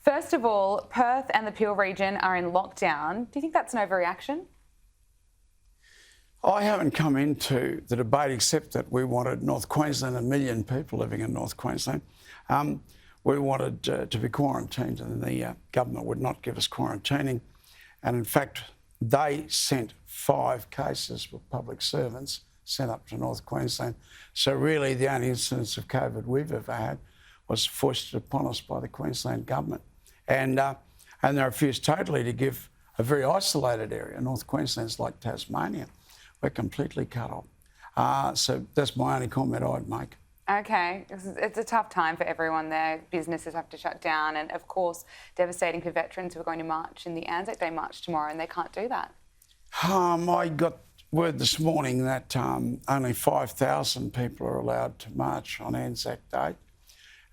First of all, Perth and the Peel region are in lockdown. Do you think that's an overreaction? I haven't come into the debate except that we wanted North Queensland, 1 million people living in North Queensland. We wanted to be quarantined, and the government would not give us quarantining. And in fact, they sent 5 cases with public servants sent up to North Queensland. So really the only incidence of COVID we've ever had was foisted upon us by the Queensland government. And they refused totally to give a very isolated area. North Queensland's like Tasmania. We're completely cut off. So that's my only comment I'd make. Okay, it's a tough time for everyone there. Businesses have to shut down, and of course, devastating for veterans who are going to march in the Anzac Day march tomorrow, and they can't do that. I got word this morning that only 5,000 people are allowed to march on Anzac Day,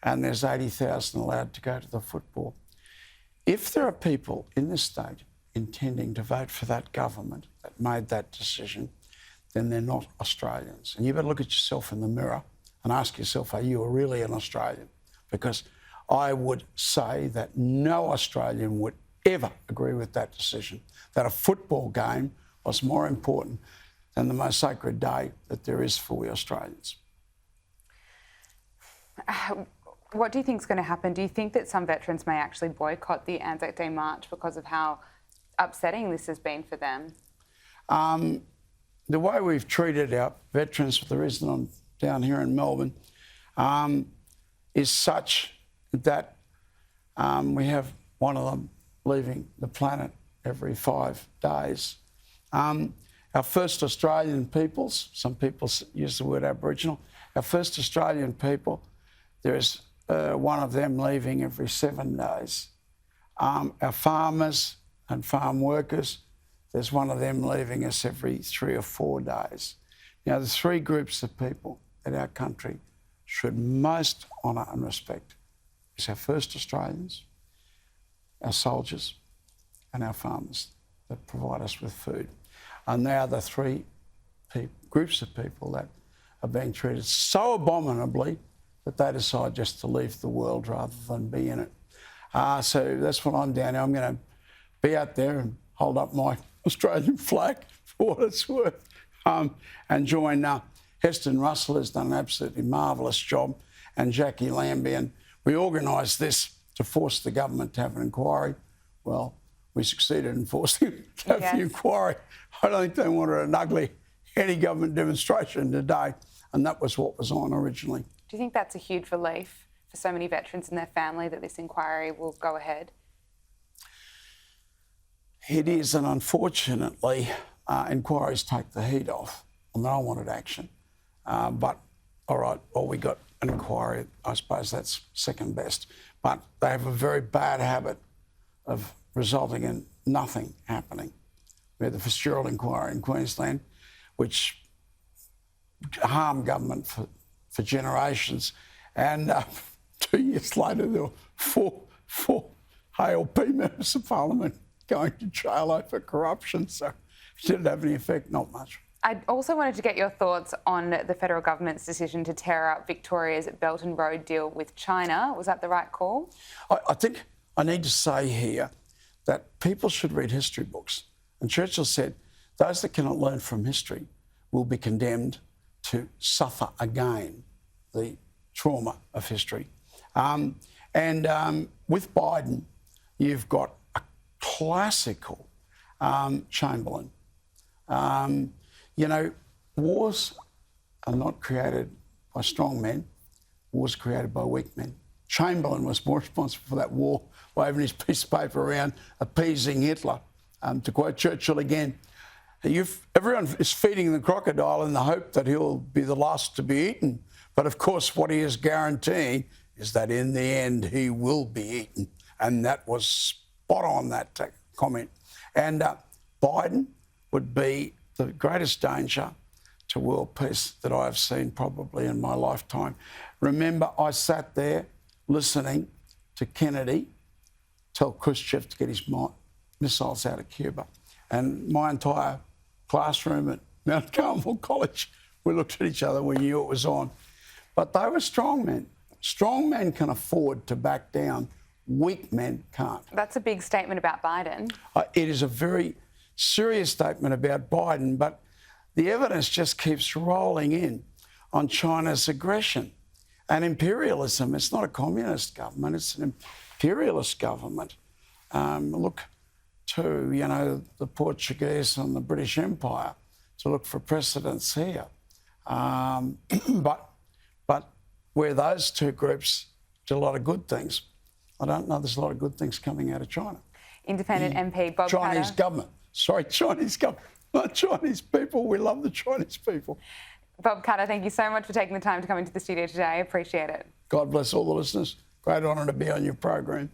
and there's 80,000 allowed to go to the football. If there are people in this state intending to vote for that government that made that decision, then they're not Australians. And you better look at yourself in the mirror and ask yourself, are you really an Australian? Because I would say that no Australian would ever agree with that decision, that a football game was more important than the most sacred day that there is for we Australians. What do you think is going to happen? Do you think that some veterans may actually boycott the Anzac Day march because of how upsetting this has been for them? The way we've treated our veterans, the reason I'm down here in Melbourne, is such that we have one of them leaving the planet every 5 days. Our first Australian peoples, some people use the word Aboriginal, our first Australian people, there is one of them leaving every 7 days. Our farmers and farm workers, there's one of them leaving us every 3 or 4 days. Now, the 3 groups of people that our country should most honour and respect is our first Australians, our soldiers, and our farmers that provide us with food. And they are the 3 groups of people that are being treated so abominably that they decide just to leave the world rather than be in it. So that's what I'm down here. I'm going to be out there and hold up my Australian flag for what it's worth, and join Heston Russell, who's done an absolutely marvellous job, and Jackie Lambie. And we organised this to force the government to have an inquiry. Well, we succeeded in forcing them to have the inquiry. I don't think they wanted an ugly anti-government demonstration today, and that was what was on originally. Do you think that's a huge relief for so many veterans and their family that this inquiry will go ahead? It is, and unfortunately, inquiries take the heat off. I mean, I wanted action, but all right, well, we got an inquiry. I suppose that's second best. But they have a very bad habit of resulting in nothing happening. We had the Fitzgerald inquiry in Queensland, which harmed government for generations, and 2 years later there were four ALP members of Parliament going to jail over corruption. So it didn't have any effect, not much. I also wanted to get your thoughts on the federal government's decision to tear up Victoria's Belt and Road deal with China. Was that the right call? I think I need to say here that people should read history books. And Churchill said, those that cannot learn from history will be condemned to suffer again the trauma of history. With Biden, you've got a classical Chamberlain. You know, wars are not created by strong men. Wars are created by weak men. Chamberlain was more responsible for that war, waving his piece of paper around, appeasing Hitler. To quote Churchill again, everyone is feeding the crocodile in the hope that he'll be the last to be eaten. But of course, what he is guaranteeing is that in the end, he will be eaten. And that was spot on, that comment. And Biden would be the greatest danger to world peace that I have seen probably in my lifetime. Remember, I sat there listening to Kennedy tell Khrushchev to get his missiles out of Cuba. And my entire classroom at Mount Carmel College, we looked at each other, we knew it was on. But they were strong men. Strong men can afford to back down weak men can't. That's a big statement about Biden. It is a very serious statement about Biden, but the evidence just keeps rolling in on China's aggression and imperialism. It's not a communist government, it's an imperialist government. Look to, you know, the Portuguese and the British Empire to look for precedents here. But where those two groups did a lot of good things, I don't know there's a lot of good things coming out of China. Independent MP Bob Chinese Katter. government. Sorry, Chinese government. Not Chinese people. We love the Chinese people. Bob Katter, thank you so much for taking the time to come into the studio today. I appreciate it. God bless all the listeners. Great honour to be on your program.